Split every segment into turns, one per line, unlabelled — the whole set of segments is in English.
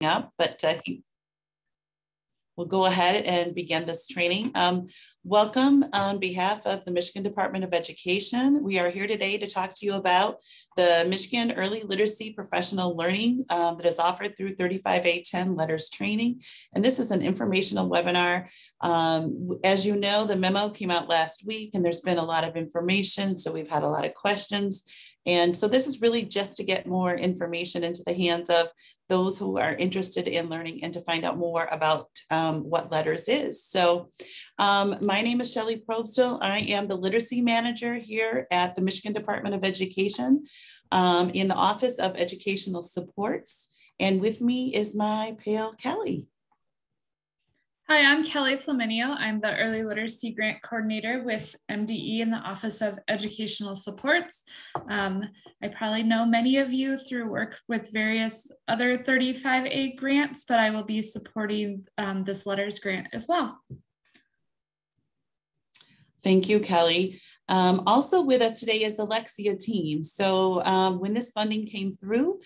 up, but I think we'll go ahead and begin this training. Welcome on behalf of the Michigan Department of Education. We are here today to talk to you about the Michigan Early Literacy Professional Learning that is offered through 35A10 LETRS training. And this is an informational webinar. As you know, the memo came out last week and there's been a lot of information. So we've had a lot of questions. And so this is really just to get more information into the hands of those who are interested in learning and to find out more about what LETRS is. So my name is Shelley Probstel. I am the literacy manager here at the Michigan Department of Education in the Office of Educational Supports. And with me is my pal, Kelly.
Hi, I'm Kelly Flaminio. I'm the Early Literacy Grant Coordinator with MDE in the Office of Educational Supports. I probably know many of you through work with various other 35A grants, but I will be supporting this LETRS grant as well.
Thank you, Kelly. Also with us today is the Lexia team. So when this funding came through,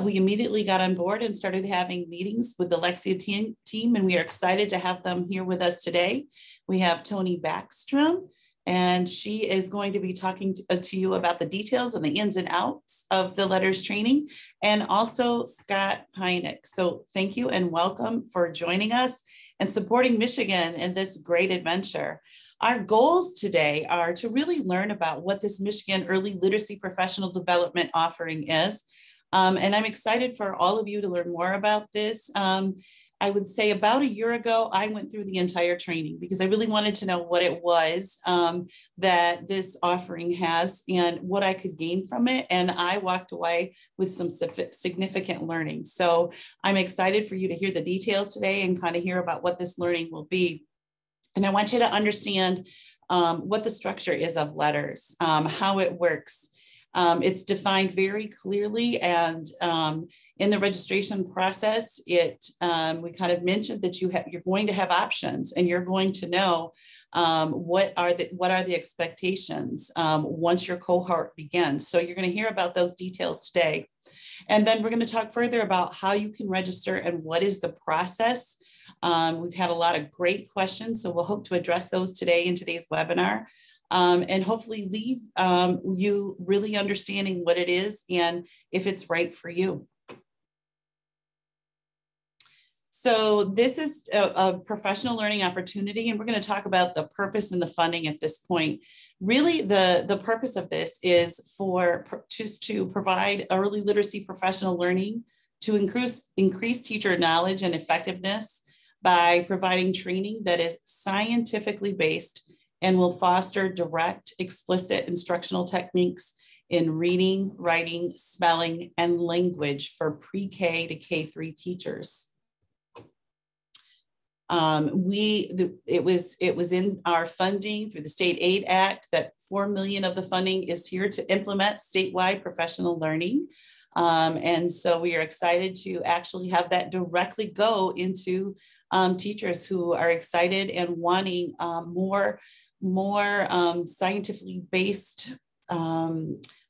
we immediately got on board and started having meetings with the Lexia team, and we are excited to have them here with us today. We have Toni Backstrom, and she is going to be talking to you about the details and the ins and outs of the LETRS training, and also Scott Hynek. So thank you and welcome for joining us and supporting Michigan in this great adventure. Our goals today are to really learn about what this Michigan Early Literacy Professional Development offering is. And I'm excited for all of you to learn more about this. I would say about a year ago, I went through the entire training because I really wanted to know what it was that this offering has and what I could gain from it. And I walked away with some significant learning. So I'm excited for you to hear the details today and kind of hear about what this learning will be. And I want you to understand what the structure is of LETRS, how it works. It's defined very clearly, and in the registration process, we kind of mentioned that you're going to have options, and you're going to know what are the expectations once your cohort begins. So you're going to hear about those details today. And then we're going to talk further about how you can register and what is the process. We've had a lot of great questions, so we'll hope to address those today in today's webinar and hopefully leave you really understanding what it is and if it's right for you. So this is a professional learning opportunity, and we're going to talk about the purpose and the funding at this point. Really, the purpose of this is to provide early literacy professional learning to increase teacher knowledge and effectiveness by providing training that is scientifically based and will foster direct, explicit instructional techniques in reading, writing, spelling, and language for pre-K to K3 teachers. It was in our funding through the State Aid Act that $4 million of the funding is here to implement statewide professional learning. And so we are excited to actually have that directly go into teachers who are excited and wanting more scientifically based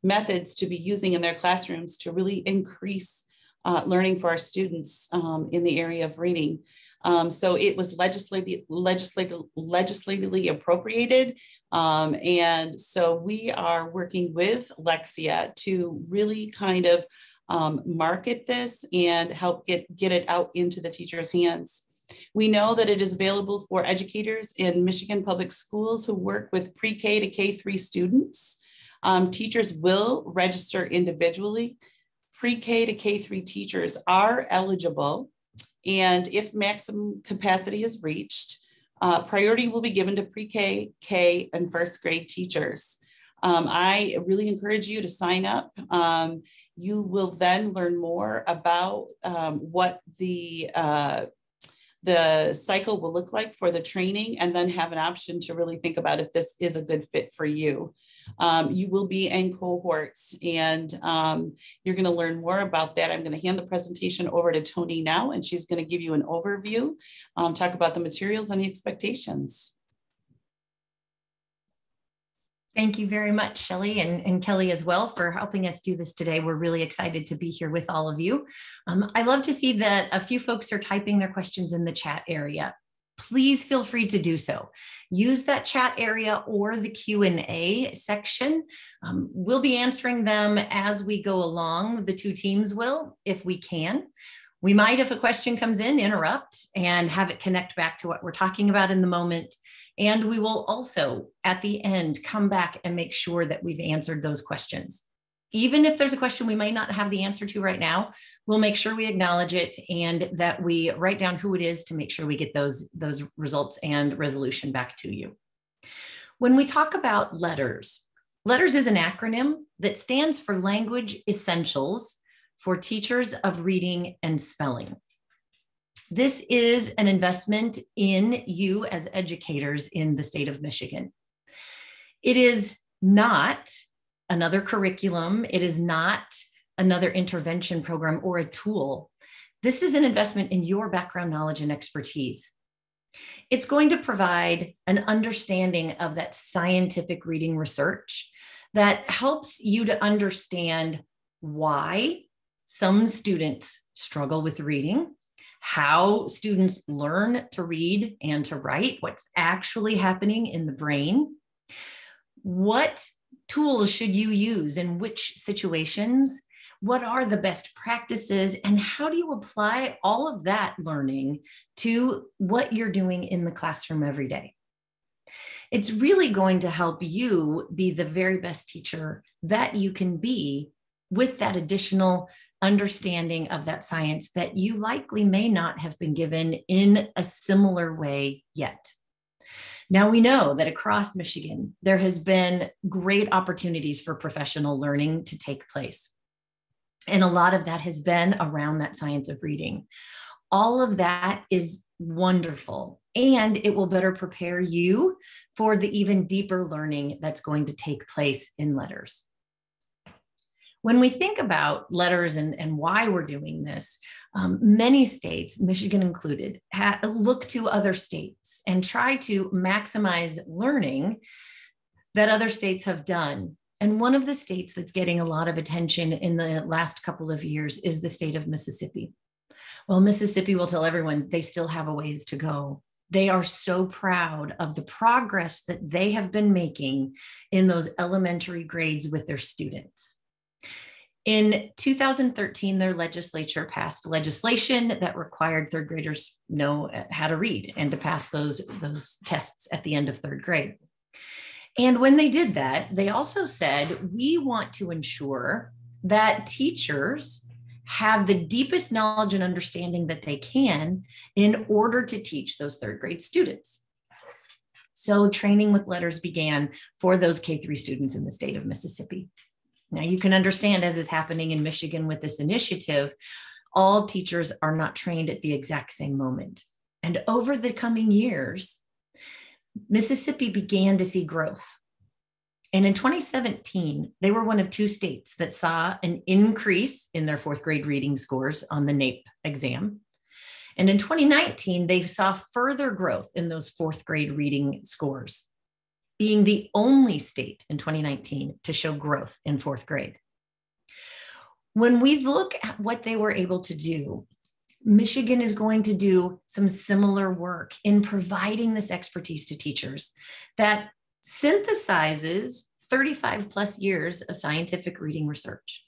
methods to be using in their classrooms to really increase learning for our students in the area of reading. So it was legislatively appropriated. And so we are working with Lexia to really kind of market this and help get it out into the teachers' hands. We know that it is available for educators in Michigan public schools who work with pre-K to K3 students. Teachers will register individually. Pre-K to K3 teachers are eligible, and if maximum capacity is reached, priority will be given to pre-K, K, and first grade teachers. I really encourage you to sign up. You will then learn more about what the cycle will look like for the training, and then have an option to really think about if this is a good fit for you. You will be in cohorts, and you're going to learn more about that. I'm going to hand the presentation over to Toni now, and she's going to give you an overview, talk about the materials and the expectations.
Thank you very much, Shelley, and Kelly as well, for helping us do this today. We're really excited to be here with all of you. I love to see that a few folks are typing their questions in the chat area. Please feel free to do so. Use that chat area or the Q&A section. We'll be answering them as we go along. The two teams will, if we can. We might, if a question comes in, interrupt and have it connect back to what we're talking about in the moment. And we will also, at the end, come back and make sure that we've answered those questions. Even if there's a question we might not have the answer to right now, we'll make sure we acknowledge it and that we write down who it is to make sure we get those results and resolution back to you. When we talk about LETRS, LETRS is an acronym that stands for Language Essentials for Teachers of Reading and Spelling. This is an investment in you as educators in the state of Michigan. It is not another curriculum. It is not another intervention program or a tool. This is an investment in your background knowledge and expertise. It's going to provide an understanding of that scientific reading research that helps you to understand why some students struggle with reading, how students learn to read and to write, what's actually happening in the brain, what tools should you use in which situations, what are the best practices, and how do you apply all of that learning to what you're doing in the classroom every day. It's really going to help you be the very best teacher that you can be with that additional understanding of that science that you likely may not have been given in a similar way yet. Now we know that across Michigan, there has been great opportunities for professional learning to take place. And a lot of that has been around that science of reading. All of that is wonderful, and it will better prepare you for the even deeper learning that's going to take place in LETRS. When we think about LETRS and why we're doing this, many states, Michigan included, look to other states and try to maximize learning that other states have done. And one of the states that's getting a lot of attention in the last couple of years is the state of Mississippi. Well, Mississippi will tell everyone they still have a ways to go. They are so proud of the progress that they have been making in those elementary grades with their students. In 2013, their legislature passed legislation that required third graders know how to read and to pass those tests at the end of third grade. And when they did that, they also said, we want to ensure that teachers have the deepest knowledge and understanding that they can in order to teach those third grade students. So training with LETRS began for those K-3 students in the state of Mississippi. Now you can understand, as is happening in Michigan with this initiative, all teachers are not trained at the exact same moment. And over the coming years, Mississippi began to see growth. And in 2017, they were one of two states that saw an increase in their fourth grade reading scores on the NAEP exam. And in 2019, they saw further growth in those fourth grade reading scores, being the only state in 2019 to show growth in fourth grade. When we look at what they were able to do, Michigan is going to do some similar work in providing this expertise to teachers that synthesizes 35 plus years of scientific reading research.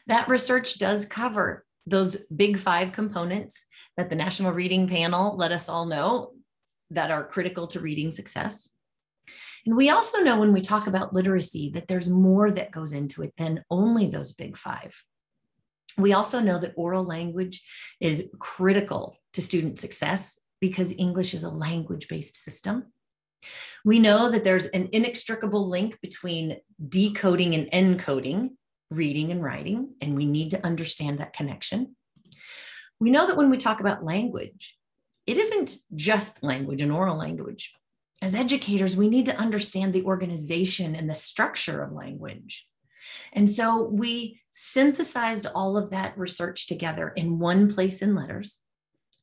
That research does cover those big 5 components that the National Reading Panel let us all know that are critical to reading success. And we also know when we talk about literacy that there's more that goes into it than only those big 5. We also know that oral language is critical to student success because English is a language-based system. We know that there's an inextricable link between decoding and encoding, reading and writing, and we need to understand that connection. We know that when we talk about language, it isn't just language and oral language. As educators, we need to understand the organization and the structure of language. And so we synthesized all of that research together in one place in LETRS.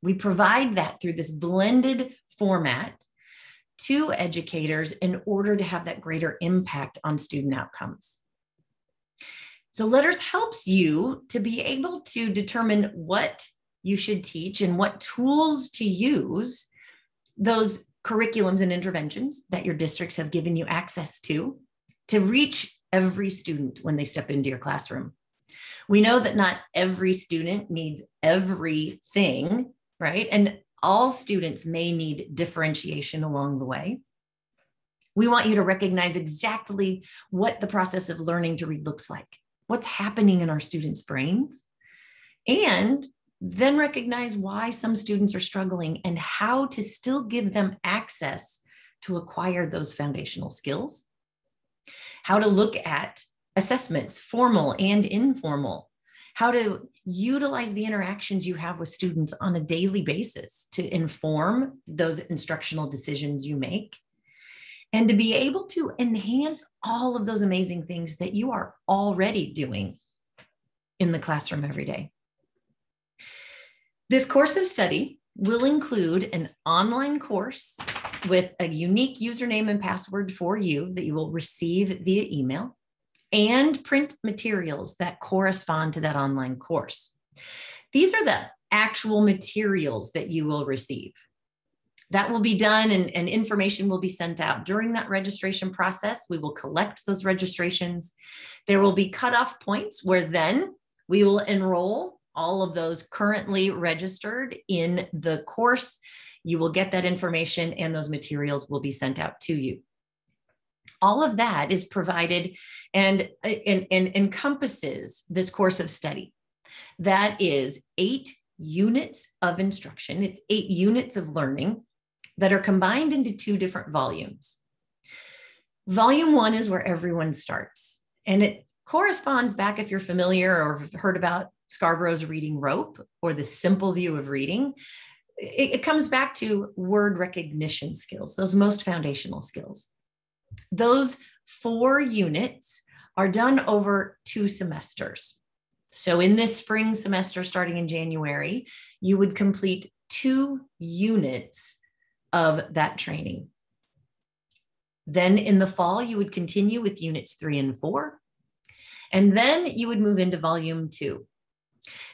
We provide that through this blended format to educators in order to have that greater impact on student outcomes. So LETRS helps you to be able to determine what you should teach and what tools to use, those curriculums and interventions that your districts have given you access to reach every student when they step into your classroom. We know that not every student needs everything, right? And all students may need differentiation along the way. We want you to recognize exactly what the process of learning to read looks like, what's happening in our students' brains, and then recognize why some students are struggling and how to still give them access to acquire those foundational skills. How to look at assessments, formal and informal. How to utilize the interactions you have with students on a daily basis to inform those instructional decisions you make. And to be able to enhance all of those amazing things that you are already doing in the classroom every day. This course of study will include an online course with a unique username and password for you that you will receive via email, and print materials that correspond to that online course. These are the actual materials that you will receive. That will be done and information will be sent out. During that registration process, we will collect those registrations. There will be cutoff points where then we will enroll all of those currently registered in the course. You will get that information and those materials will be sent out to you. All of that is provided and encompasses this course of study. That is 8 units of instruction. It's 8 units of learning that are combined into 2 different volumes. Volume 1 is where everyone starts, and it corresponds back, if you're familiar or heard about Scarborough's reading rope or the simple view of reading, it comes back to word recognition skills, those most foundational skills. Those 4 units are done over 2 semesters. So in this spring semester, starting in January, you would complete 2 units of that training. Then in the fall, you would continue with units 3 and 4, and then you would move into volume 2.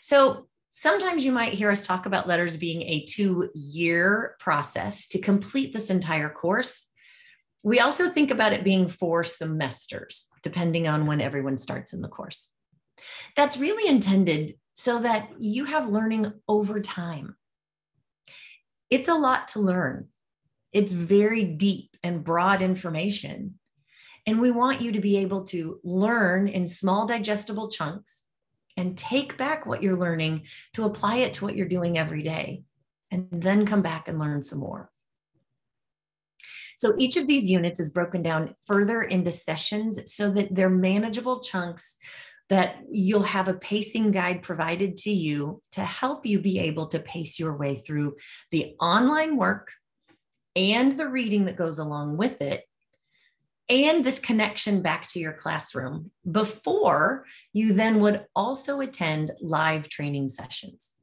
So sometimes you might hear us talk about LETRS being a 2-year process to complete this entire course. We also think about it being 4 semesters, depending on when everyone starts in the course. That's really intended so that you have learning over time. It's a lot to learn. It's very deep and broad information. And we want you to be able to learn in small digestible chunks and take back what you're learning to apply it to what you're doing every day, and then come back and learn some more. So each of these units is broken down further into sessions so that they're manageable chunks that you'll have a pacing guide provided to you to help you be able to pace your way through the online work and the reading that goes along with it, and this connection back to your classroom before you then would also attend live training sessions.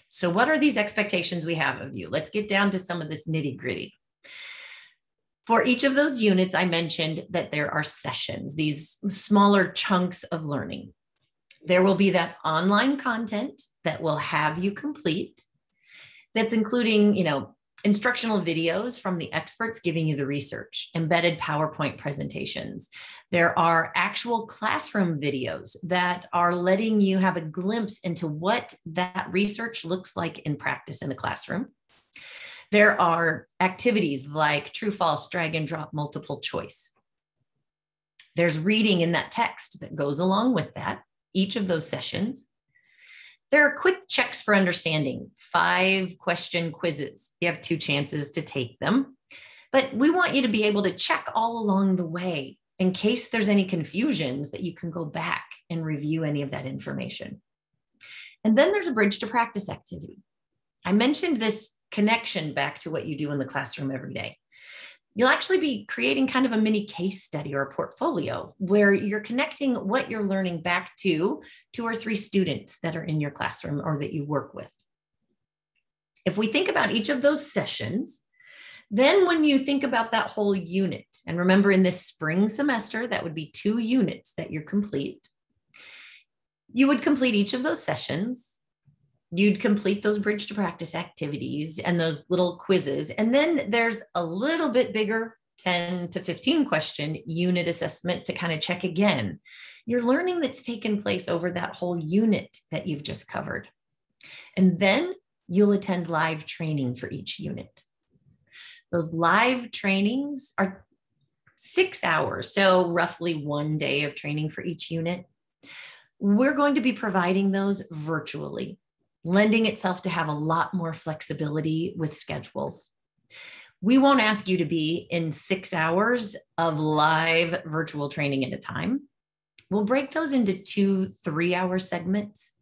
So what are these expectations we have of you? Let's get down to some of this nitty-gritty. For each of those units, I mentioned that there are sessions, these smaller chunks of learning. There will be that online content that will have you complete. That's including, instructional videos from the experts giving you the research, embedded PowerPoint presentations. There are actual classroom videos that are letting you have a glimpse into what that research looks like in practice in the classroom. There are activities like true, false, drag and drop, multiple choice. There's reading in that text that goes along with that, each of those sessions. There are quick checks for understanding, 5-question quizzes. You have 2 chances to take them, but we want you to be able to check all along the way in case there's any confusions that you can go back and review any of that information. And then there's a bridge to practice activity. I mentioned this connection back to what you do in the classroom every day. You'll actually be creating kind of a mini case study or a portfolio where you're connecting what you're learning back to 2 or 3 students that are in your classroom or that you work with. If we think about each of those sessions, Then when you think about that whole unit, and remember in this spring semester, that would be 2 units that you're complete. You would complete each of those sessions. You'd complete those bridge to practice activities and those little quizzes. And then there's a little bit bigger 10 to 15 question unit assessment to kind of check again your learning that's taken place over that whole unit that you've just covered. And then you'll attend live training for each unit. Those live trainings are 6 hours, so roughly 1 day of training for each unit. We're going to be providing those virtually, lending itself to have a lot more flexibility with schedules. We won't ask you to be in 6 hours of live virtual training at a time. We'll break those into 2 3-hour segments.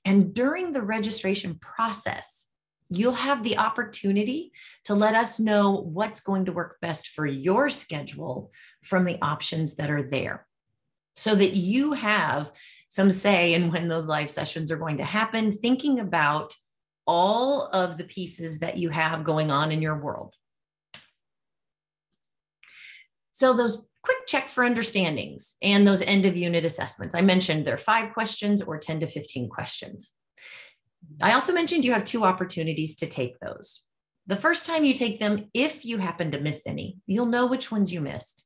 And during the registration process, you'll have the opportunity to let us know what's going to work best for your schedule from the options that are there, so that you have some say in when those live sessions are going to happen, thinking about all of the pieces that you have going on in your world. So those quick check for understandings and those end of unit assessments, I mentioned they're 5 questions or 10 to 15 questions. I also mentioned you have 2 opportunities to take those. The first time you take them, if you happen to miss any, you'll know which ones you missed.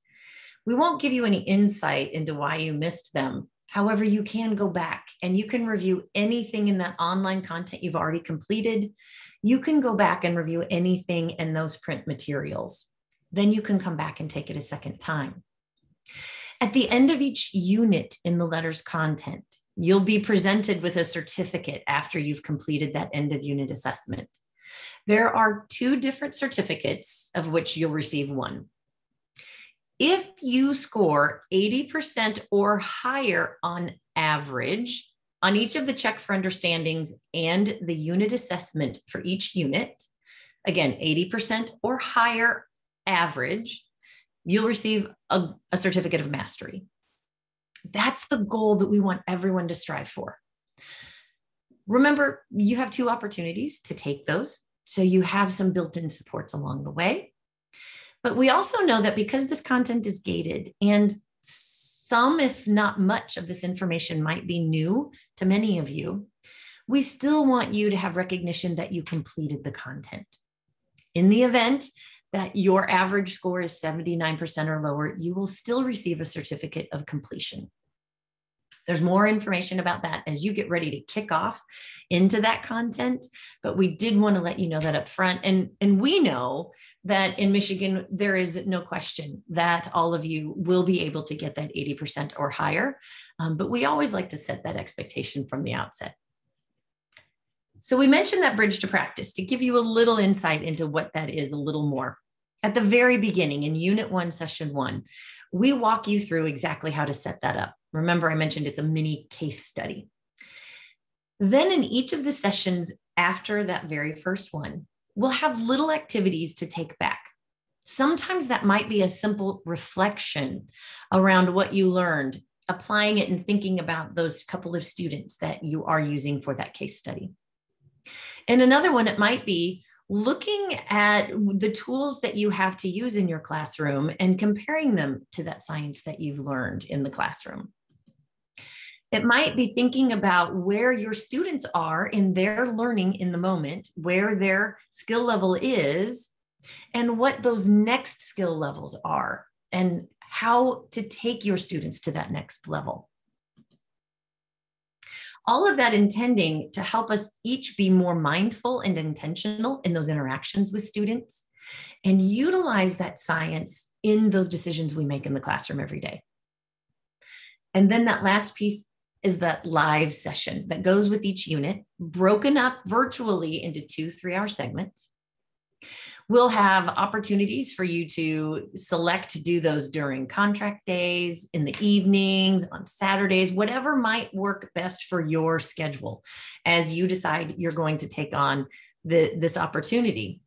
We won't give you any insight into why you missed them. However, you can go back and you can review anything in that online content you've already completed. You can go back and review anything in those print materials. Then you can come back and take it a second time. At the end of each unit in the LETRS content, you'll be presented with a certificate after you've completed that end of unit assessment. There are 2 different certificates, of which you'll receive 1. If you score 80% or higher on average on each of the check for understandings and the unit assessment for each unit, again, 80% or higher average, you'll receive a certificate of mastery. That's the goal that we want everyone to strive for. Remember, you have 2 opportunities to take those, so you have some built-in supports along the way. But we also know that because this content is gated and some, if not much, of this information might be new to many of you, we still want you to have recognition that you completed the content. In the event that your average score is 79% or lower, you will still receive a certificate of completion. There's more information about that as you get ready to kick off into that content, but we did want to let you know that up front. And we know that in Michigan, there is no question that all of you will be able to get that 80% or higher, but we always like to set that expectation from the outset. So we mentioned that bridge to practice to give you a little insight into what that is a little more. At the very beginning in Unit 1, Session 1, we walk you through exactly how to set that up. Remember, I mentioned it's a mini case study. Then in each of the sessions after that very first one, we'll have little activities to take back. Sometimes that might be a simple reflection around what you learned, applying it and thinking about those couple of students that you are using for that case study. And another one, it might be looking at the tools that you have to use in your classroom and comparing them to that science that you've learned in the classroom. It might be thinking about where your students are in their learning in the moment, where their skill level is, and what those next skill levels are, and how to take your students to that next level. All of that intending to help us each be more mindful and intentional in those interactions with students and utilize that science in those decisions we make in the classroom every day. And then that last piece is that live session that goes with each unit, broken up virtually into 2 3-hour segments. We'll have opportunities for you to select to do those during contract days, in the evenings, on Saturdays, whatever might work best for your schedule as you decide you're going to take on this opportunity.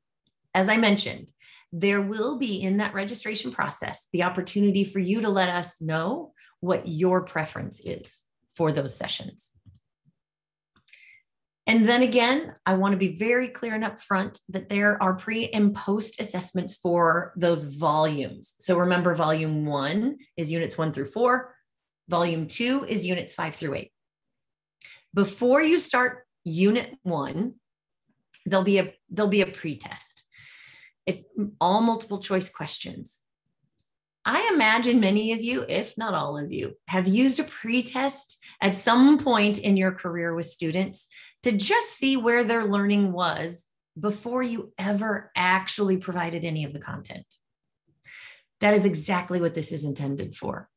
As I mentioned, there will be in that registration process the opportunity for you to let us know what your preference is for those sessions. And then again, I want to be very clear and upfront that there are pre and post assessments for those volumes. So remember, volume 1 is units 1 through 4. Volume 2 is units 5 through 8. Before you start unit 1, there'll be a pretest. It's all multiple choice questions. I imagine many of you, if not all of you, have used a pretest at some point in your career with students to just see where their learning was before you ever actually provided any of the content. That is exactly what this is intended for.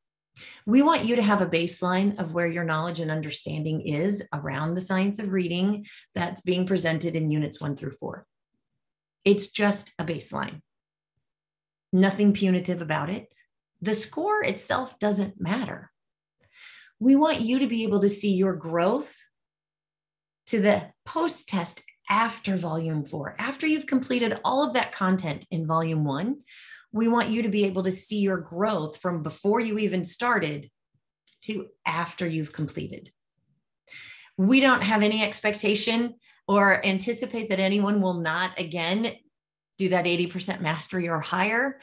We want you to have a baseline of where your knowledge and understanding is around the science of reading that's being presented in units 1 through 4. It's just a baseline. Nothing punitive about it. The score itself doesn't matter. We want you to be able to see your growth to the post-test after volume 4. After you've completed all of that content in volume 1, we want you to be able to see your growth from before you even started to after you've completed. We don't have any expectation or anticipate that anyone will not, again, do that 80% mastery or higher,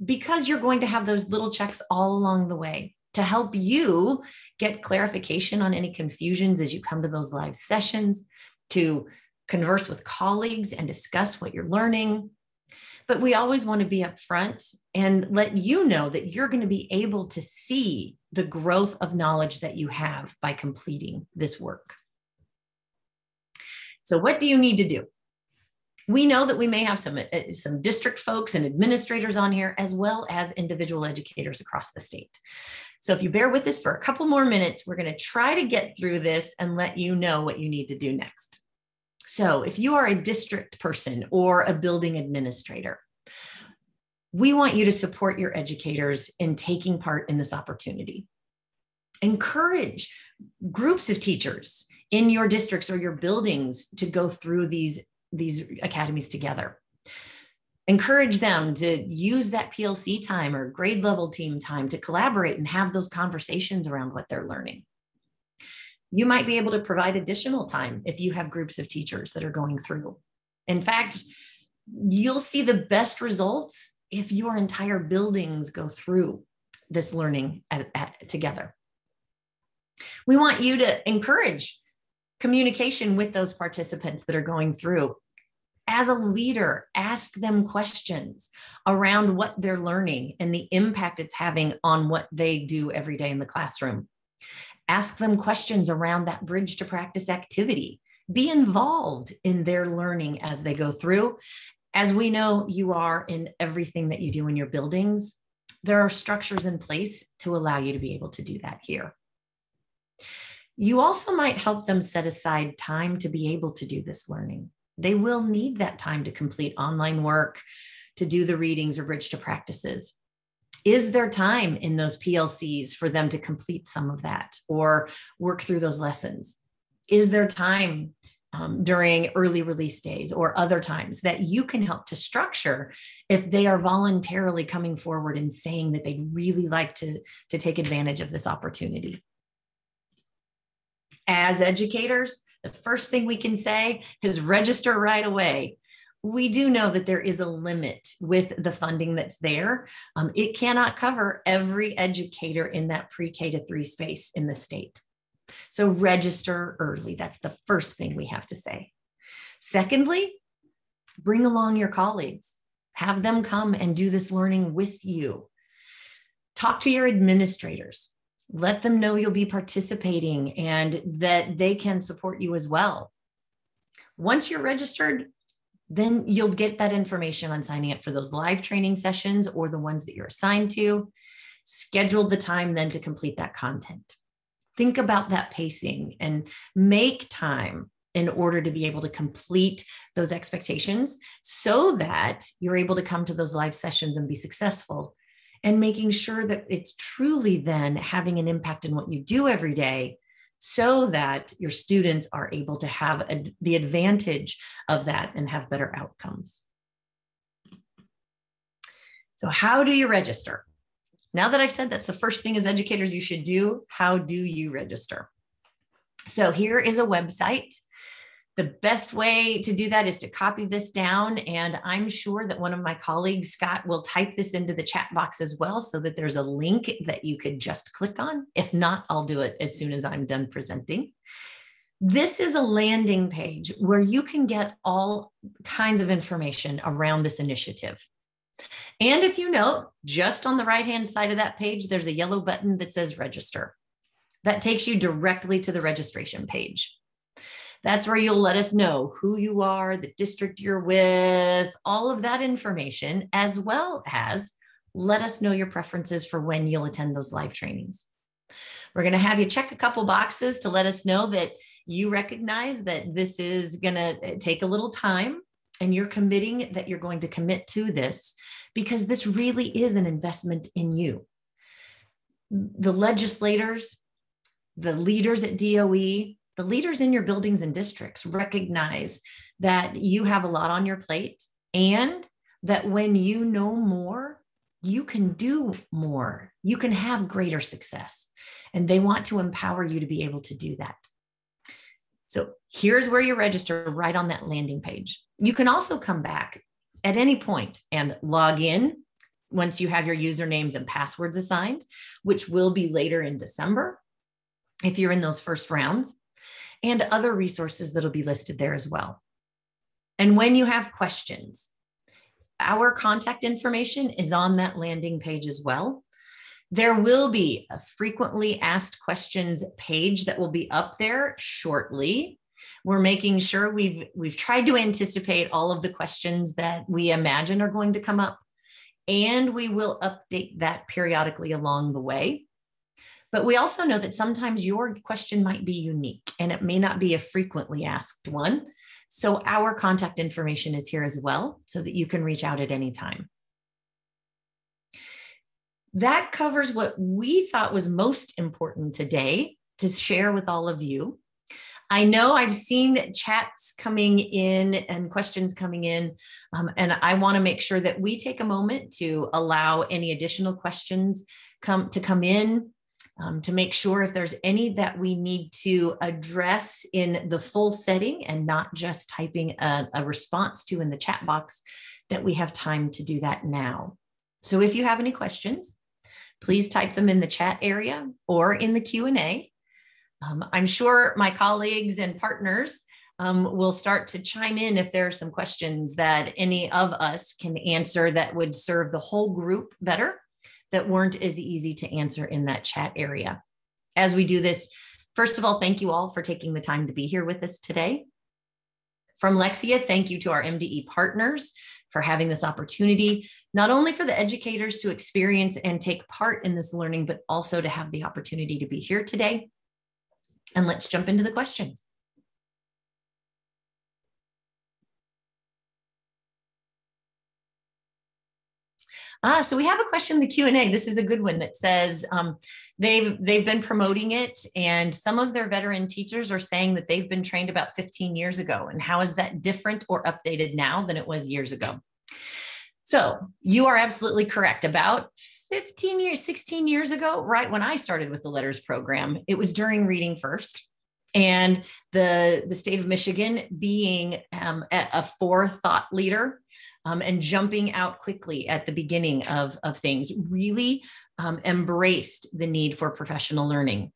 because you're going to have those little checks all along the way to help you get clarification on any confusions as you come to those live sessions, to converse with colleagues and discuss what you're learning. But we always want to be upfront and let you know that you're going to be able to see the growth of knowledge that you have by completing this work. So what do you need to do? We know that we may have some district folks and administrators on here, as well as individual educators across the state. So if you bear with us for a couple more minutes, we're going to try to get through this and let you know what you need to do next. So if you are a district person or a building administrator, we want you to support your educators in taking part in this opportunity. Encourage groups of teachers in your districts or your buildings to go through these academies together. Encourage them to use that PLC time or grade level team time to collaborate and have those conversations around what they're learning. You might be able to provide additional time if you have groups of teachers that are going through. In fact, you'll see the best results if your entire buildings go through this learning together. We want you to encourage communication with those participants that are going through. As a leader, ask them questions around what they're learning and the impact it's having on what they do every day in the classroom. Ask them questions around that bridge to practice activity. Be involved in their learning as they go through. As we know, you are in everything that you do in your buildings. There are structures in place to allow you to be able to do that here. You also might help them set aside time to be able to do this learning. They will need that time to complete online work, to do the readings or bridge to practices. Is there time in those PLCs for them to complete some of that or work through those lessons? Is there time during early release days or other times that you can help to structure if they are voluntarily coming forward and saying that they'd really like to take advantage of this opportunity? As educators, the first thing we can say is register right away. We do know that there is a limit with the funding that's there. It cannot cover every educator in that pre-K to 3 space in the state. So register early. That's the first thing we have to say. Secondly, bring along your colleagues. Have them come and do this learning with you. Talk to your administrators. Let them know you'll be participating and that they can support you as well. Once you're registered, then you'll get that information on signing up for those live training sessions or the ones that you're assigned to. Schedule the time then to complete that content. Think about that pacing and make time in order to be able to complete those expectations so that you're able to come to those live sessions and be successful, and making sure that it's truly then having an impact in what you do every day so that your students are able to have the advantage of that and have better outcomes. So how do you register? Now that I've said that's the first thing as educators you should do, how do you register? So here is a website The best way to do that is to copy this down. And I'm sure that one of my colleagues, Scott, will type this into the chat box as well so that there's a link that you could just click on. If not, I'll do it as soon as I'm done presenting. This is a landing page where you can get all kinds of information around this initiative. And if you note, just on the right-hand side of that page, there's a yellow button that says register. That takes you directly to the registration page. That's where you'll let us know who you are, the district you're with, all of that information, as well as let us know your preferences for when you'll attend those live trainings. We're going to have you check a couple boxes to let us know that you recognize that this is going to take a little time and you're committing that you're going to commit to this because this really is an investment in you. The legislators, the leaders at DOE, the leaders in your buildings and districts recognize that you have a lot on your plate and that when you know more, you can do more. You can have greater success. And they want to empower you to be able to do that. So here's where you register right on that landing page. You can also come back at any point and log in once you have your usernames and passwords assigned, which will be later in December if you're in those first rounds, and other resources that'll be listed there as well. And when you have questions, our contact information is on that landing page as well. There will be a frequently asked questions page that will be up there shortly. We're making sure we've tried to anticipate all of the questions that we imagine are going to come up, and we will update that periodically along the way. But we also know that sometimes your question might be unique and it may not be a frequently asked one. So our contact information is here as well so that you can reach out at any time. That covers what we thought was most important today to share with all of you. I know I've seen chats coming in and questions coming in, and I want to make sure that we take a moment to allow any additional questions come in. To make sure if there's any that we need to address in the full setting and not just typing a response to in the chat box, that we have time to do that now. So if you have any questions, please type them in the chat area or in the Q&A. I'm sure my colleagues and partners will start to chime in if there are some questions that any of us can answer that would serve the whole group better, that weren't as easy to answer in that chat area. As we do this, first of all, thank you all for taking the time to be here with us today. From Lexia, thank you to our MDE partners for having this opportunity, not only for the educators to experience and take part in this learning, but also to have the opportunity to be here today. And let's jump into the questions. So we have a question in the Q&A. This is a good one that says they've been promoting it, and some of their veteran teachers are saying that they've been trained about 15 years ago. And how is that different or updated now than it was years ago? So you are absolutely correct. About 15 years, 16 years ago, right when I started with the LETRS program, it was during Reading First. And the state of Michigan being a forethought leader and jumping out quickly at the beginning of things, really embraced the need for professional learning.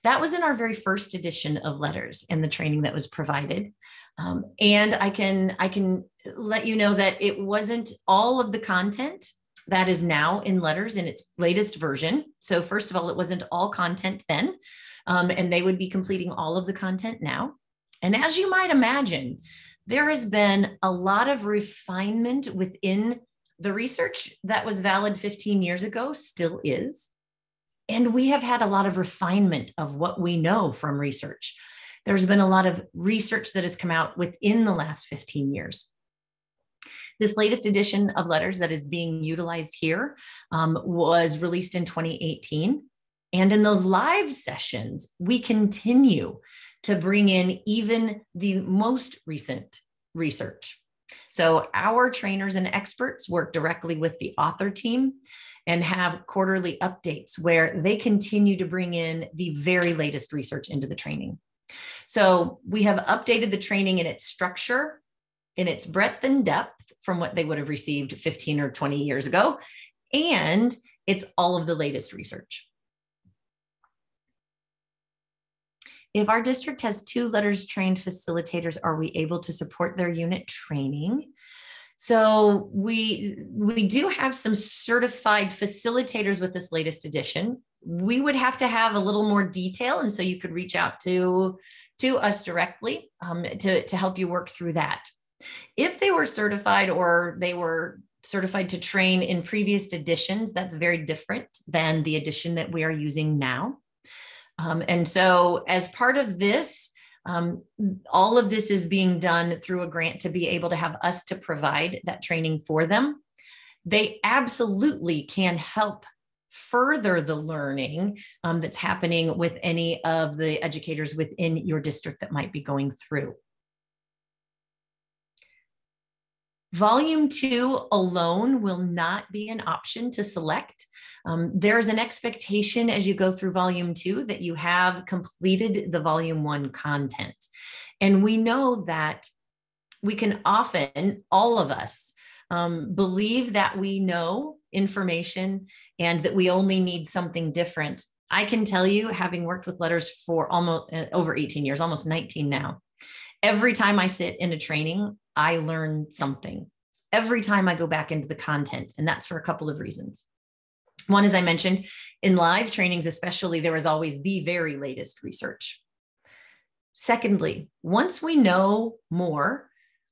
That was in our very first edition of LETRS and the training that was provided. And I can let you know that it wasn't all of the content that is now in LETRS in its latest version. So first of all, it wasn't all content then, and they would be completing all of the content now. And as you might imagine, there has been a lot of refinement within the research that was valid 15 years ago, still is. And we have had a lot of refinement of what we know from research. There's been a lot of research that has come out within the last 15 years. This latest edition of LETRS that is being utilized here was released in 2018. And in those live sessions, we continue to bring in even the most recent research. So our trainers and experts work directly with the author team and have quarterly updates where they continue to bring in the very latest research into the training. So we have updated the training in its structure, in its breadth and depth from what they would have received 15 or 20 years ago. And it's all of the latest research. If our district has 2 LETRS trained facilitators, are we able to support their unit training? So we do have some certified facilitators with this latest edition. We would have to have a little more detail, and so you could reach out to us directly to help you work through that. If they were certified or they were certified to train in previous editions, that's very different than the edition that we are using now. And so as part of this, all of this is being done through a grant to be able to have us to provide that training for them. They absolutely can help further the learning that's happening with any of the educators within your district that might be going through. Volume 2 alone will not be an option to select. There's an expectation as you go through Volume 2 that you have completed the Volume 1 content. And we know that we can often, all of us, believe that we know information and that we only need something different. I can tell you, having worked with LETRS for almost over 18 years, almost 19 now, every time I sit in a training, I learn something. Every time I go back into the content, and that's for a couple of reasons. One, as I mentioned, in live trainings especially, there is always the very latest research. Secondly, once we know more,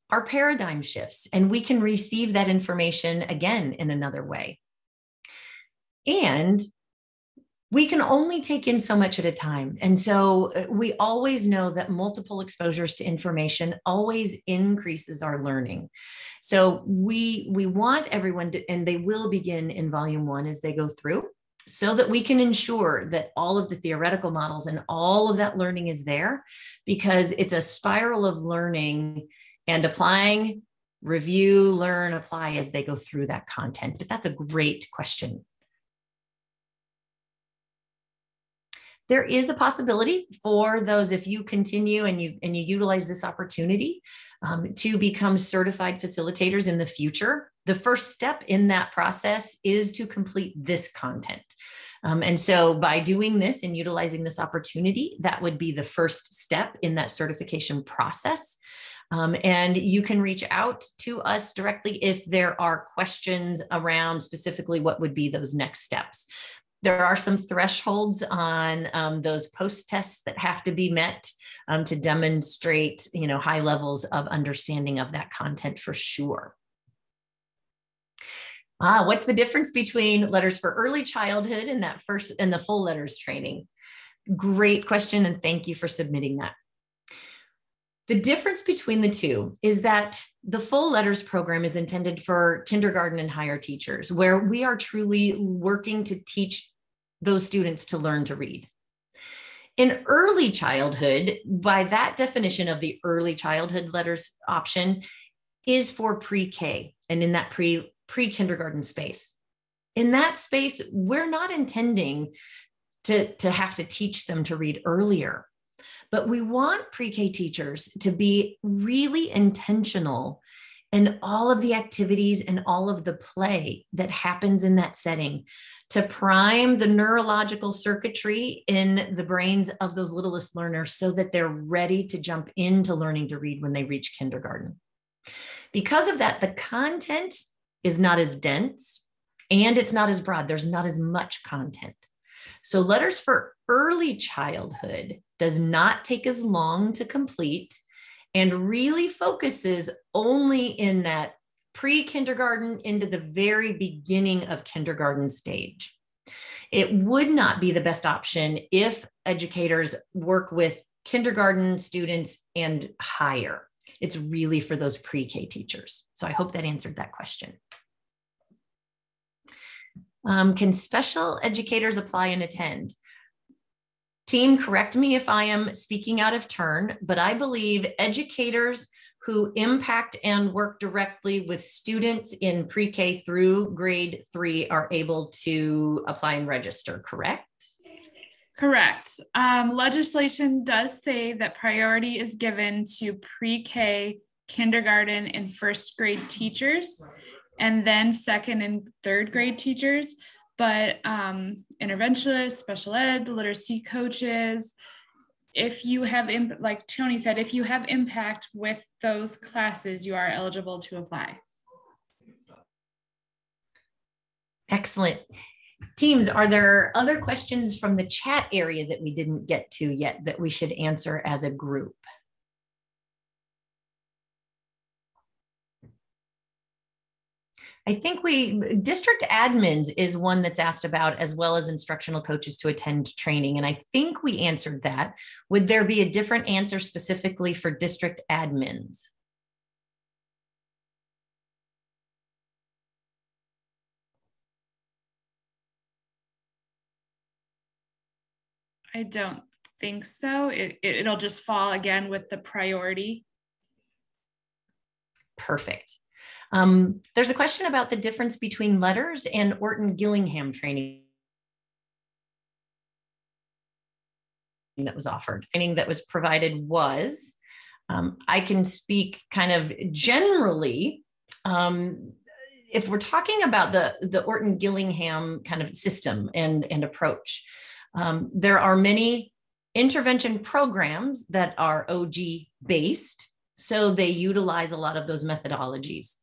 our paradigm shifts and we can receive that information again in another way. And we can only take in so much at a time. And so we always know that multiple exposures to information always increases our learning. So we want everyone to, and they will begin in Volume 1 as they go through, so that we can ensure that all of the theoretical models and all of that learning is there, because it's a spiral of learning and applying, review, learn, apply as they go through that content. But that's a great question. There is a possibility for those, if you continue and you utilize this opportunity to become certified facilitators in the future. The first step in that process is to complete this content. And so by doing this and utilizing this opportunity, that would be the first step in that certification process. And you can reach out to us directly if there are questions around specifically what would be those next steps. There are some thresholds on those post tests that have to be met to demonstrate, high levels of understanding of that content for sure. What's the difference between LETRS for early childhood and the full LETRS training? Great question, and thank you for submitting that. The difference between the two is that the full LETRS program is intended for kindergarten and higher teachers, where we are truly working to teach those students to learn to read. In early childhood, by that definition of the early childhood LETRS option, is for pre-K and in that pre-kindergarten space. In that space, we're not intending to have to teach them to read earlier, but we want pre-K teachers to be really intentional in all of the activities and all of the play that happens in that setting to prime the neurological circuitry in the brains of those littlest learners so that they're ready to jump into learning to read when they reach kindergarten. Because of that, the content is not as dense and it's not as broad. There's not as much content. So LETRS for early childhood does not take as long to complete and really focuses only in that pre-kindergarten into the very beginning of kindergarten stage. It would not be the best option if educators work with kindergarten students and higher. It's really for those pre-K teachers. So I hope that answered that question. Can special educators apply and attend? Team, correct me if I am speaking out of turn, but I believe educators who impact and work directly with students in pre-K through grade 3 are able to apply and register, correct?
Correct. Legislation does say that priority is given to pre-K, kindergarten, and first grade teachers, and then second and third grade teachers. But interventionists, special ed, literacy coaches, if you have, like Tony said, if you have impact with those classes, you are eligible to apply.
Excellent. Teams, are there other questions from the chat area that we didn't get to yet that we should answer as a group? I think district admins is one that's asked about, as well as instructional coaches to attend training. And I think we answered that. Would there be a different answer specifically for district admins?
I don't think so. It'll just fall again with the priority.
Perfect. There's a question about the difference between LETRS and Orton-Gillingham training that was offered. Training that was provided was, I can speak kind of generally, if we're talking about the Orton-Gillingham kind of system and approach, there are many intervention programs that are OG based, so they utilize a lot of those methodologies.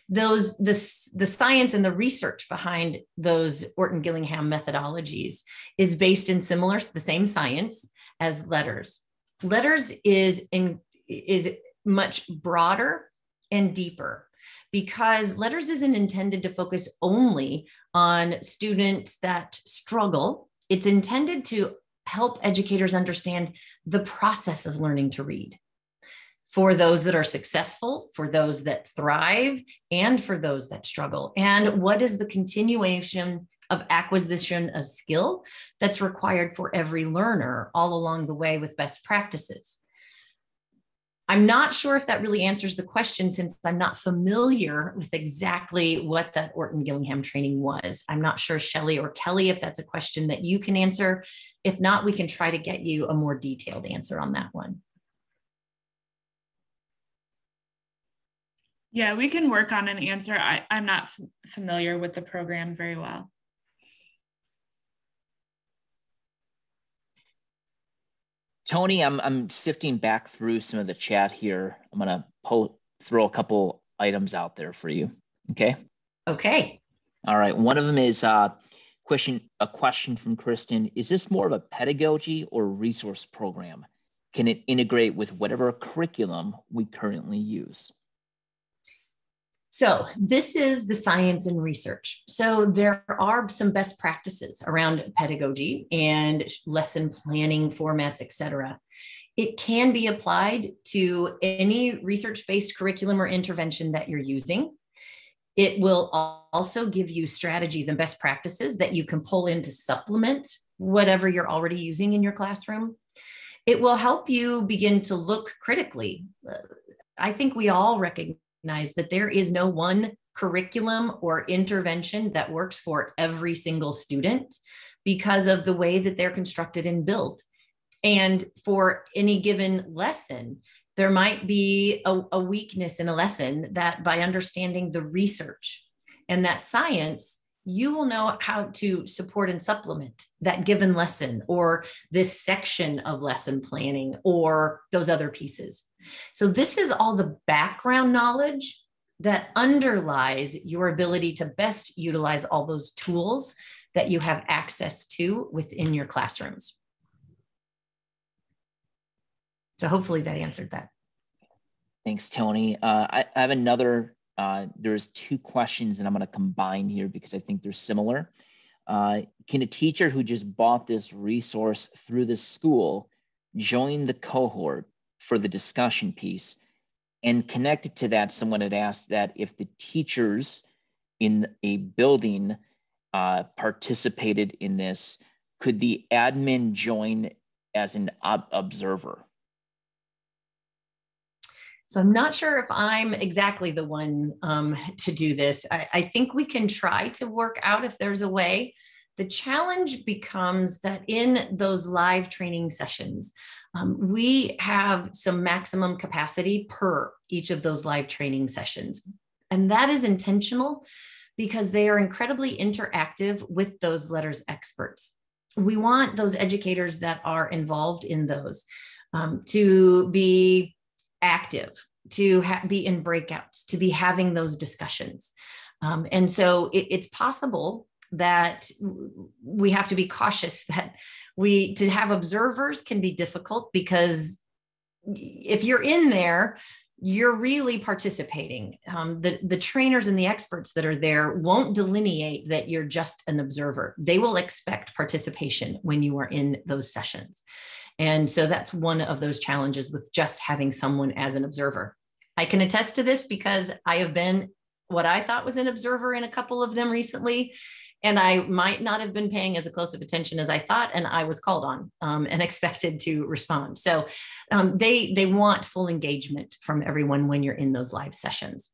The science and the research behind those Orton-Gillingham methodologies is based in the same science as LETRS. LETRS is much broader and deeper, because LETRS isn't intended to focus only on students that struggle. It's intended to help educators understand the process of learning to read, for those that are successful, for those that thrive, and for those that struggle. And what is the continuation of acquisition of skill that's required for every learner all along the way with best practices. I'm not sure if that really answers the question, since I'm not familiar with exactly what that Orton-Gillingham training was. I'm not sure, Shelley or Kelly, if that's a question that you can answer. If not, we can try to get you a more detailed answer on that one.
Yeah, we can work on an answer. I'm not familiar with the program very well.
Tony, I'm sifting back through some of the chat here. I'm gonna throw a couple items out there for you. Okay.
Okay.
All right. One of them is a question from Kristen. Is this more of a pedagogy or resource program? Can it integrate with whatever curriculum we currently use?
So this is the science and research. So there are some best practices around pedagogy and lesson planning formats, et cetera. It can be applied to any research-based curriculum or intervention that you're using. It will also give you strategies and best practices that you can pull in to supplement whatever you're already using in your classroom. It will help you begin to look critically. I think we all recognize that there is no one curriculum or intervention that works for every single student because of the way that they're constructed and built. And for any given lesson, there might be a weakness in a lesson that, by understanding the research and that science, you will know how to support and supplement that given lesson or this section of lesson planning or those other pieces. So this is all the background knowledge that underlies your ability to best utilize all those tools that you have access to within your classrooms. So hopefully that answered that.
Thanks, Tony. I have another, there's two questions that I'm gonna combine here because I think they're similar. Can a teacher who just bought this resource through the school join the cohort for the discussion piece? And connected to that, someone had asked that if the teachers in a building participated in this, could the admin join as an observer?
So I'm not sure if I'm exactly the one to do this. I think we can try to work out if there's a way The challenge becomes that in those live training sessions, we have some maximum capacity per each of those live training sessions. And that is intentional because they are incredibly interactive with those LETRS experts. We want those educators that are involved in those to be active, to be in breakouts, to be having those discussions. And so it's possible that we have to be cautious that to have observers can be difficult, because if you're in there, you're really participating. The trainers and the experts that are there won't delineate that you're just an observer. They will expect participation when you are in those sessions. And so that's one of those challenges with just having someone as an observer. I can attest to this because I have been what I thought was an observer in a couple of them recently. And I might not have been paying as close of attention as I thought, and I was called on and expected to respond. So they want full engagement from everyone when you're in those live sessions.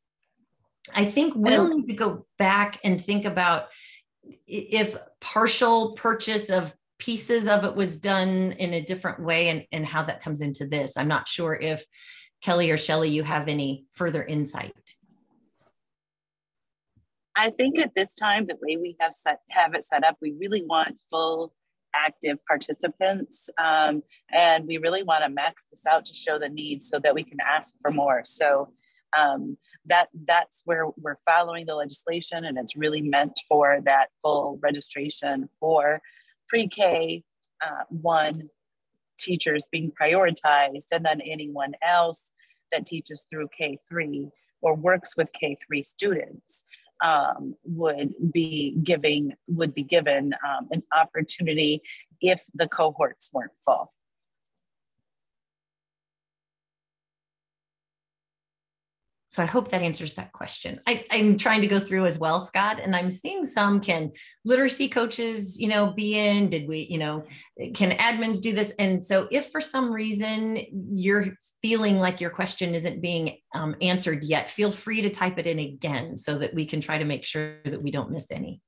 I think we'll need to go back and think about if partial purchase of pieces of it was done in a different way and how that comes into this. I'm not sure if Kelly or Shelley, you have any further insight.
I think at this time, the way we have it set up, we really want full active participants. And we really want to max this out to show the needs so that we can ask for more. So that's where we're following the legislation, and it's really meant for that full registration for pre-K 1 teachers being prioritized, and then anyone else that teaches through K3 or works with K3 students would be given an opportunity if the cohorts weren't full.
So I hope that answers that question. I'm trying to go through as well, Scott, and I'm seeing some can literacy coaches, be in, can admins do this? And so if for some reason you're feeling like your question isn't being answered yet, feel free to type it in again so that we can try to make sure that we don't miss any.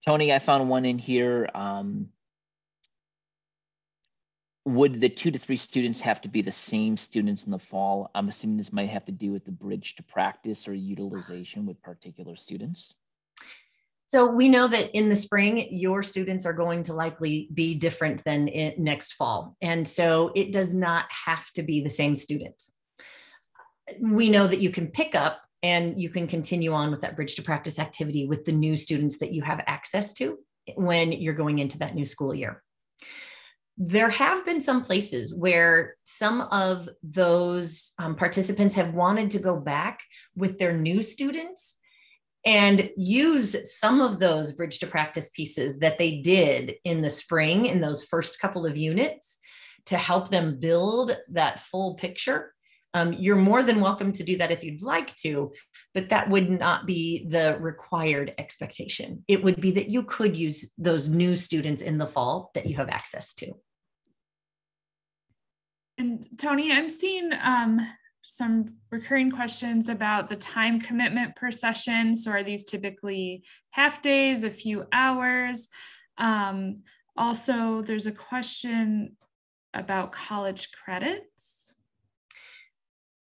Tony, I found one in here. Would the 2 to 3 students have to be the same students in the fall? I'm assuming this might have to do with the bridge to practice or utilization with particular students.
So we know that in the spring, your students are going to likely be different than next fall. And so it does not have to be the same students. We know that you can pick up and you can continue on with that bridge to practice activity with the new students that you have access to when you're going into that new school year. There have been some places where some of those participants have wanted to go back with their new students and use some of those bridge to practice pieces that they did in the spring in those first couple of units to help them build that full picture. You're more than welcome to do that if you'd like to, but that would not be the required expectation. It would be that you could use those new students in the fall that you have access to.
And Tony, I'm seeing some recurring questions about the time commitment per session. So are these typically half days, a few hours? Also, there's a question about college credits.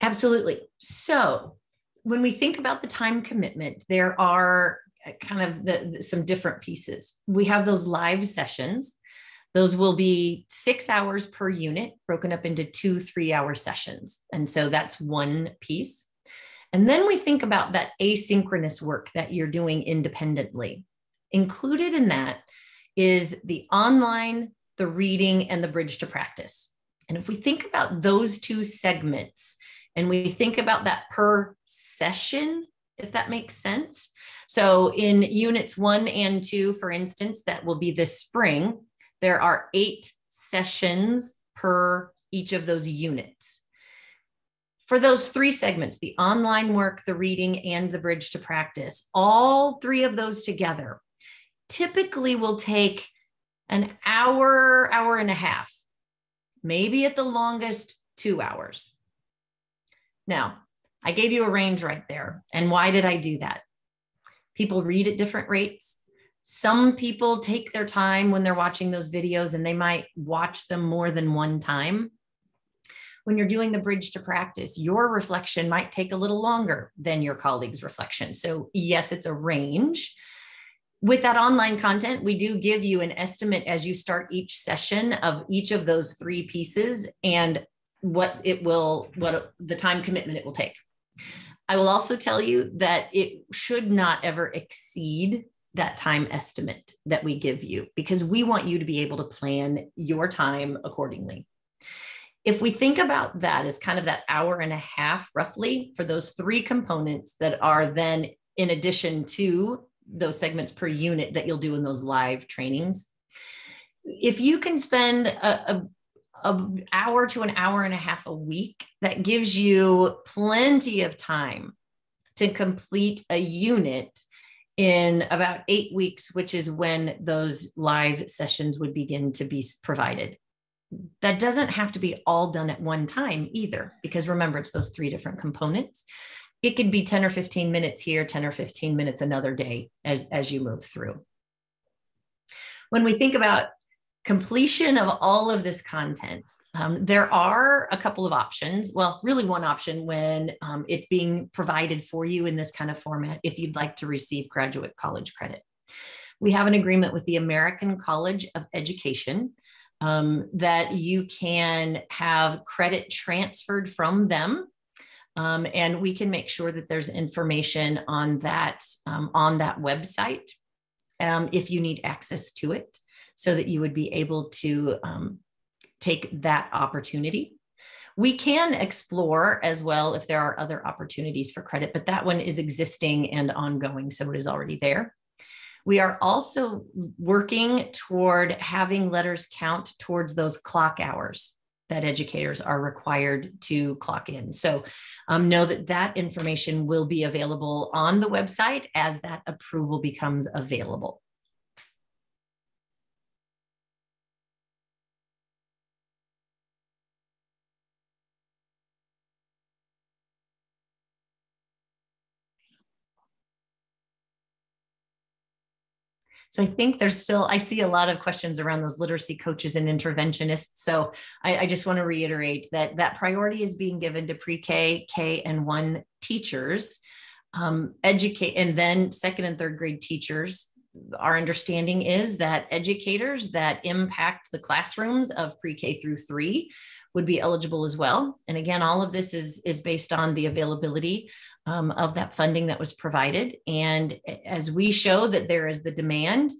Absolutely. So when we think about the time commitment, there are kind of some different pieces. We have those live sessions. Those will be 6 hours per unit, broken up into 2 3-hour sessions. And so that's one piece. And then we think about that asynchronous work that you're doing independently. Included in that is the online, the reading, and the bridge to practice. And if we think about those 2 segments, and we think about that per session, if that makes sense. So in units 1 and 2, for instance, that will be this spring, there are 8 sessions per each of those units. For those 3 segments, the online work, the reading, and the bridge to practice, all 3 of those together typically will take an hour, hour and a half, maybe at the longest 2 hours. Now, I gave you a range right there. And why did I do that? People read at different rates. Some people take their time when they're watching those videos and they might watch them more than one time. When you're doing the bridge to practice, your reflection might take a little longer than your colleague's reflection. So yes, it's a range. With that online content, we do give you an estimate as you start each session of each of those 3 pieces and what the time commitment it will take. I will also tell you that it should not ever exceed that time estimate that we give you, because we want you to be able to plan your time accordingly. If we think about that as kind of that hour and a half roughly for those 3 components that are then in addition to those segments per unit that you'll do in those live trainings, if you can spend an hour to an hour and a half a week, that gives you plenty of time to complete a unit in about 8 weeks, which is when those live sessions would begin to be provided. That doesn't have to be all done at one time either, because remember, it's those 3 different components. It could be 10 or 15 minutes here, 10 or 15 minutes another day as you move through. When we think about completion of all of this content, there are a couple of options. Well, really one option when it's being provided for you in this kind of format, if you'd like to receive graduate college credit. We have an agreement with the American College of Education that you can have credit transferred from them. And we can make sure that there's information on that website if you need access to it, so that you would be able to take that opportunity. We can explore as well if there are other opportunities for credit, but that one is existing and ongoing, so it is already there. We are also working toward having LETRS count towards those clock hours that educators are required to clock in. So know that that information will be available on the website as that approval becomes available. So I think I see a lot of questions around those literacy coaches and interventionists. So I just want to reiterate that priority is being given to pre-K, K, and 1 teachers, educate, and then 2nd and 3rd grade teachers. Our understanding is that educators that impact the classrooms of pre-K through 3 would be eligible as well. And again, all of this is based on the availability of that funding that was provided. And as we show that there is the demand,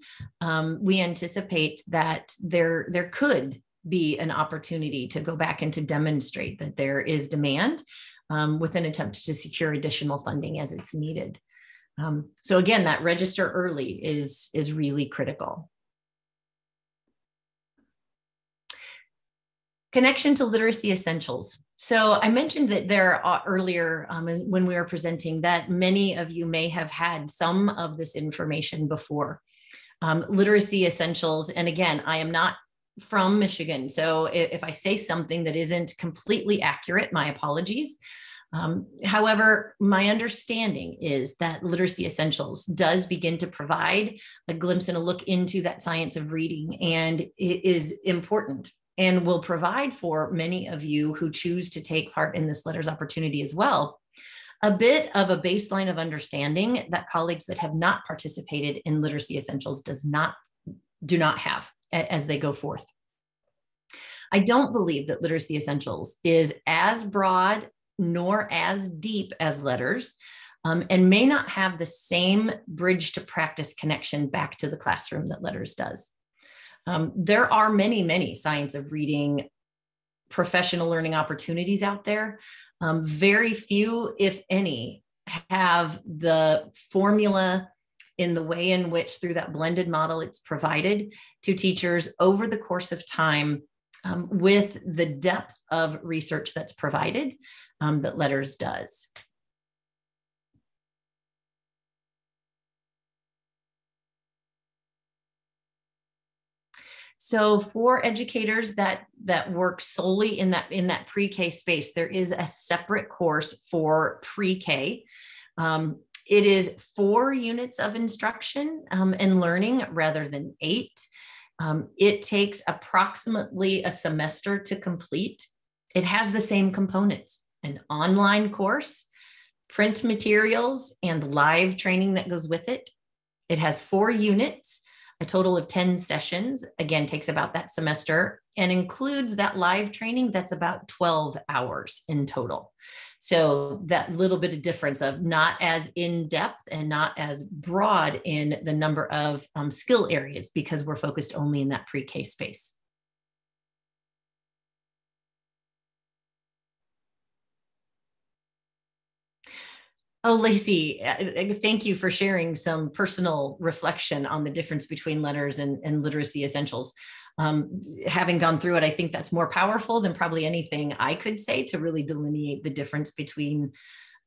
we anticipate that there could be an opportunity to go back and to demonstrate that there is demand with an attempt to secure additional funding as it's needed. So again, that register early is really critical. Connection to literacy essentials. So I mentioned that there earlier when we were presenting that many of you may have had some of this information before. Literacy essentials, and again, I am not from Michigan, so if I say something that isn't completely accurate, my apologies. However, my understanding is that Literacy Essentials does begin to provide a glimpse and a look into that science of reading, and it is important and will provide for many of you who choose to take part in this LETRS opportunity as well, a bit of a baseline of understanding that colleagues that have not participated in Literacy Essentials do not have as they go forth. I don't believe that Literacy Essentials is as broad nor as deep as LETRS, and may not have the same bridge to practice connection back to the classroom that LETRS does. There are many, many science of reading professional learning opportunities out there. Very few, if any, have the formula in the way in which through that blended model it's provided to teachers over the course of time with the depth of research that's provided that LETRS does. So for educators that work solely in that pre-K space, there is a separate course for pre-K. It is 4 units of instruction and learning rather than 8. It takes approximately a semester to complete. It has the same components: an online course, print materials, and live training that goes with it. It has 4 units, a total of 10 sessions, again, takes about that semester, and includes that live training that's about 12 hours in total. So that little bit of difference of not as in-depth and not as broad in the number of skill areas, because we're focused only in that pre-K space. Oh, Lacey, thank you for sharing some personal reflection on the difference between LETRS and literacy essentials. Having gone through it, I think that's more powerful than probably anything I could say to really delineate the difference between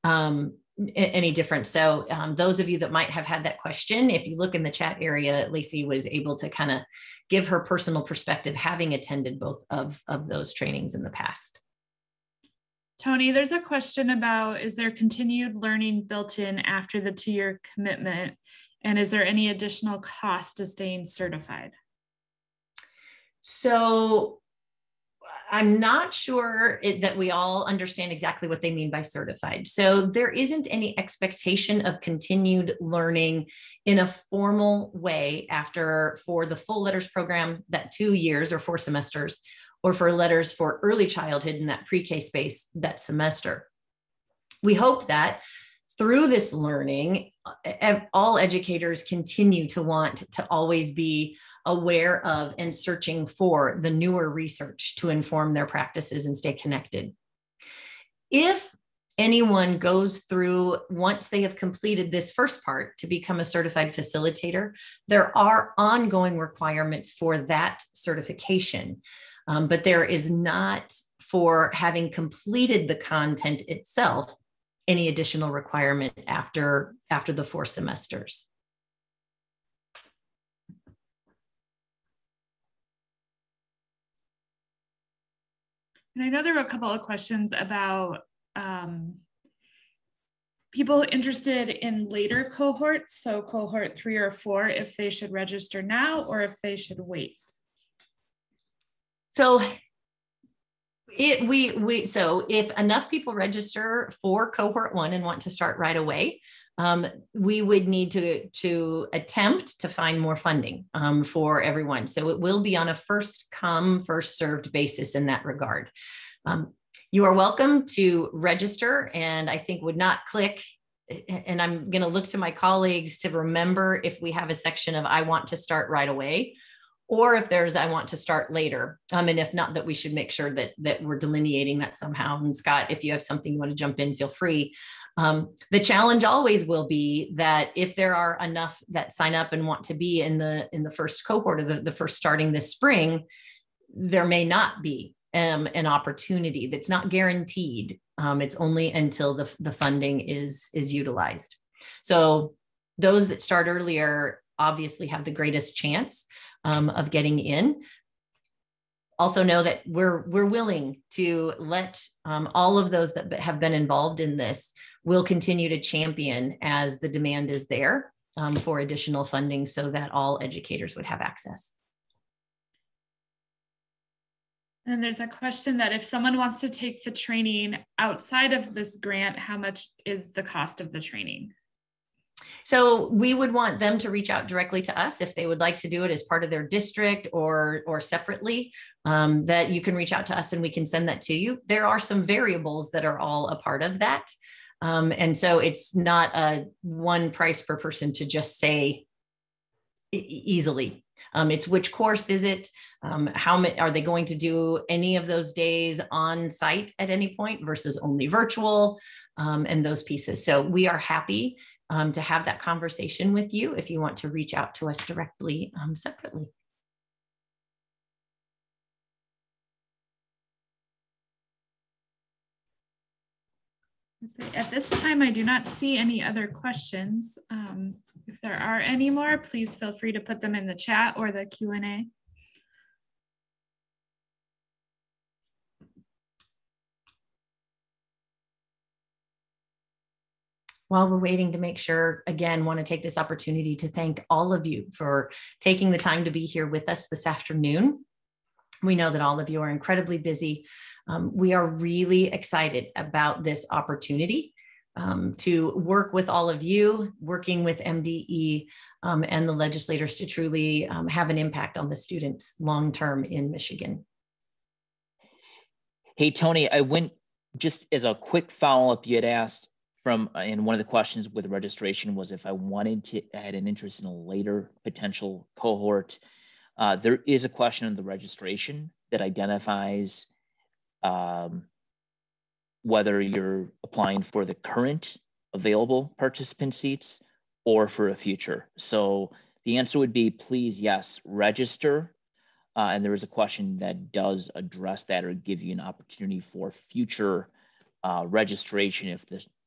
any difference. So those of you that might have had that question, if you look in the chat area, Lacey was able to kind of give her personal perspective, having attended both of those trainings in the past.
Tony, there's a question about, is there continued learning built in after the 2-year commitment? And is there any additional cost to staying certified?
So I'm not sure that we all understand exactly what they mean by certified. So there isn't any expectation of continued learning in a formal way for the full LETRS program, that 2 years or 4 semesters, or for LETRS for early childhood in that pre-K space that semester. We hope that through this learning, all educators continue to want to always be aware of and searching for the newer research to inform their practices and stay connected. If anyone goes through, once they have completed this first part, to become a certified facilitator, there are ongoing requirements for that certification. But there is not, for having completed the content itself, any additional requirement after the 4 semesters.
And I know there were a couple of questions about people interested in later cohorts, so cohort 3 or 4, if they should register now or if they should wait.
So if enough people register for cohort 1 and want to start right away, we would need to attempt to find more funding for everyone. So it will be on a first come, first served basis in that regard. You are welcome to register, and I think would not click. And I'm going to look to my colleagues to remember if we have a section of I want to start right away, or if there's I want to start later. And if not, that we should make sure that we're delineating that somehow. And Scott, if you have something you want to jump in, feel free. The challenge always will be that if there are enough that sign up and want to be in the first cohort, or the first starting this spring, there may not be an opportunity. That's not guaranteed. It's only until the funding is utilized. So those that start earlier obviously have the greatest chance of getting in. Also know that we're willing to let all of those that have been involved in this will continue to champion as the demand is there for additional funding, so that all educators would have access.
And there's a question that if someone wants to take the training outside of this grant, how much is the cost of the training?
So we would want them to reach out directly to us if they would like to do it as part of their district or separately, that you can reach out to us and we can send that to you. There are some variables that are all a part of that. And so it's not a one price per person to just say easily. It's which course is it? How many are they going to do any of those days on site at any point versus only virtual, and those pieces. So we are happy to have that conversation with you if you want to reach out to us directly separately.
At this time, I do not see any other questions. If there are any more, please feel free to put them in the chat or the Q&A.
While we're waiting to make sure, again, want to take this opportunity to thank all of you for taking the time to be here with us this afternoon. We know that all of you are incredibly busy. We are really excited about this opportunity to work with all of you, working with MDE and the legislators to truly have an impact on the students long-term in Michigan.
Hey, Tony, I went just as a quick follow-up, you had asked and one of the questions with registration was if I wanted to add an interest in a later potential cohort. There is a question in the registration that identifies whether you're applying for the current available participant seats or for a future. So the answer would be, please, yes, register. And there is a question that does address that or give you an opportunity for future registration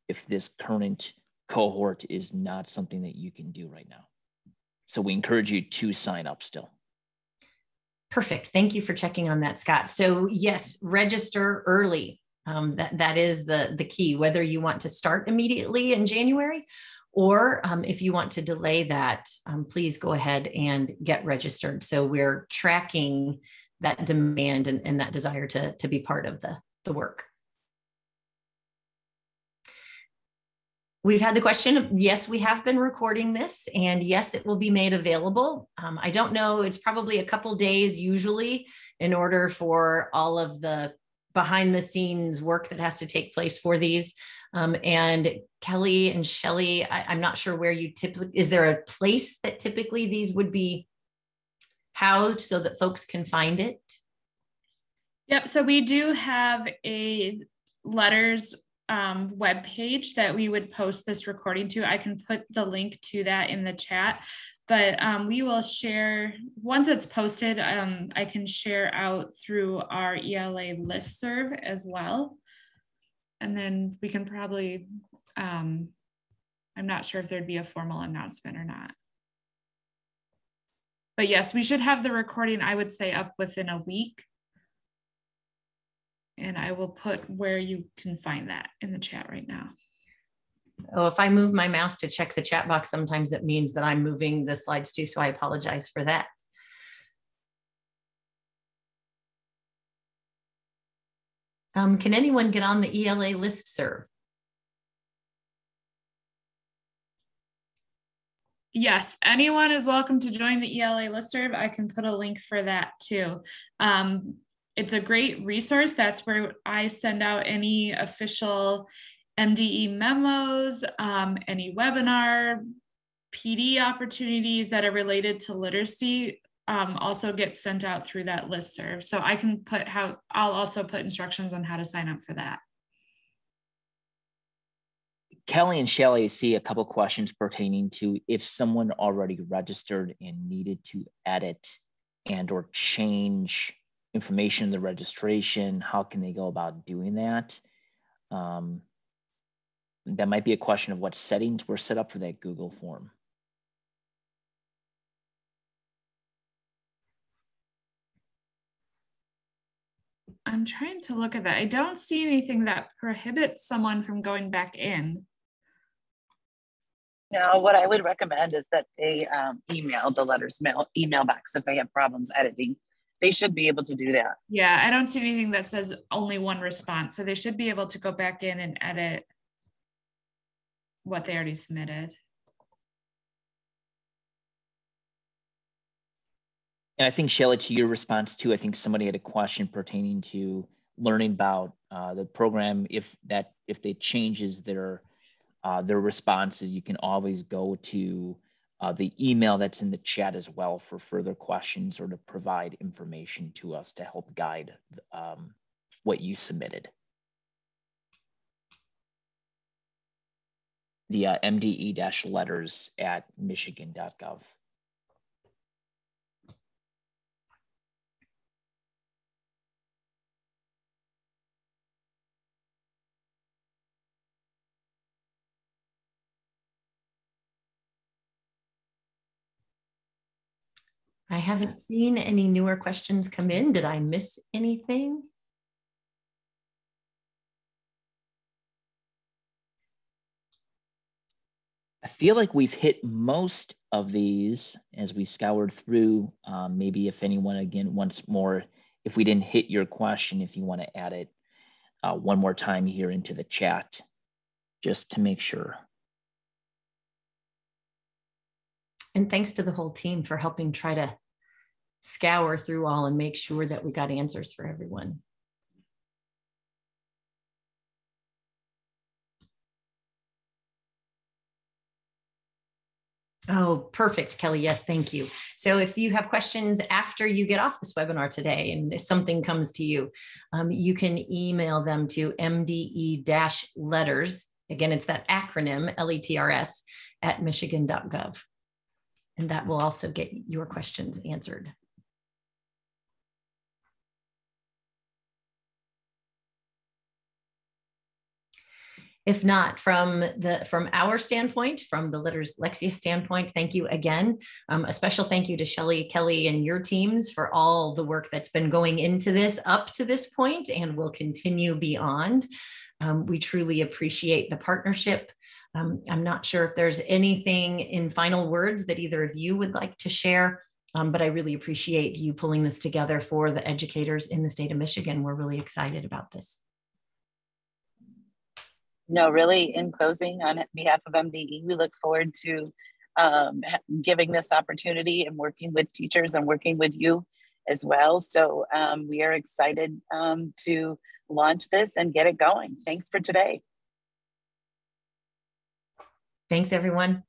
if this current cohort is not something that you can do right now. So we encourage you to sign up still.
Perfect. Thank you for checking on that, Scott. So yes, register early. That is the key, whether you want to start immediately in January or if you want to delay that, please go ahead and get registered. So we're tracking that demand and that desire to be part of the work. We've had the question, yes, we have been recording this, and yes, it will be made available. I don't know, it's probably a couple days usually in order for all of the behind the scenes work that has to take place for these. And Kelly and Shelley, I'm not sure where you typically, is there a place that typically these would be housed so that folks can find it?
Yep, so we do have a LETRS web page that we would post this recording to. I can put the link to that in the chat, but we will share, once it's posted, I can share out through our ELA listserv as well. And then we can probably, I'm not sure if there'd be a formal announcement or not. But yes, we should have the recording, I would say, up within a week. And I will put where you can find that in the chat right now.
Oh, if I move my mouse to check the chat box, sometimes it means that I'm moving the slides too, so I apologize for that. Can anyone get on the ELA listserv?
Yes, anyone is welcome to join the ELA listserv. I can put a link for that too. It's a great resource. That's where I send out any official MDE memos, any webinar, PD opportunities that are related to literacy also get sent out through that listserv. So I can put I'll also put instructions on how to sign up for that.
Kelly and Shelley see a couple questions pertaining to if someone already registered and needed to edit and or change information in the registration, how can they go about doing that? That might be a question of what settings were set up for that Google form.
I'm trying to look at that. I don't see anything that prohibits someone from going back in.
No, what I would recommend is that they email the LETRS email box if they have problems editing. They should be able to do that.
Yeah, I don't see anything that says only one response. So they should be able to go back in and edit what they already submitted.
And I think, Shelley, to your response too, I think somebody had a question pertaining to learning about the program. If they changes their responses, you can always go to the email that's in the chat as well for further questions or to provide information to us to help guide what you submitted. The mde-letters@michigan.gov.
I haven't seen any newer questions come in. Did I miss anything?
feel like we've hit most of these as we scoured through. Maybe if anyone, again, once more, if we didn't hit your question, if you want to add it one more time here into the chat, just to make sure.
And thanks to the whole team for helping try to scour through all and make sure that we got answers for everyone. Oh, perfect, Kelly. Yes, thank you. So if you have questions after you get off this webinar today and if something comes to you, you can email them to mde-letters. Again, it's that acronym, LETRS, at michigan.gov. And that will also get your questions answered. If not, from our standpoint, from the LETRS Lexia standpoint, thank you again. A special thank you to Shelley, Kelly, and your teams for all the work that's been going into this up to this point and will continue beyond. We truly appreciate the partnership. I'm not sure if there's anything in final words that either of you would like to share, but I really appreciate you pulling this together for the educators in the state of Michigan. We're really excited about this.
No, really, in closing, on behalf of MDE, we look forward to giving this opportunity and working with teachers and working with you as well. So we are excited to launch this and get it going. Thanks for today.
Thanks, everyone.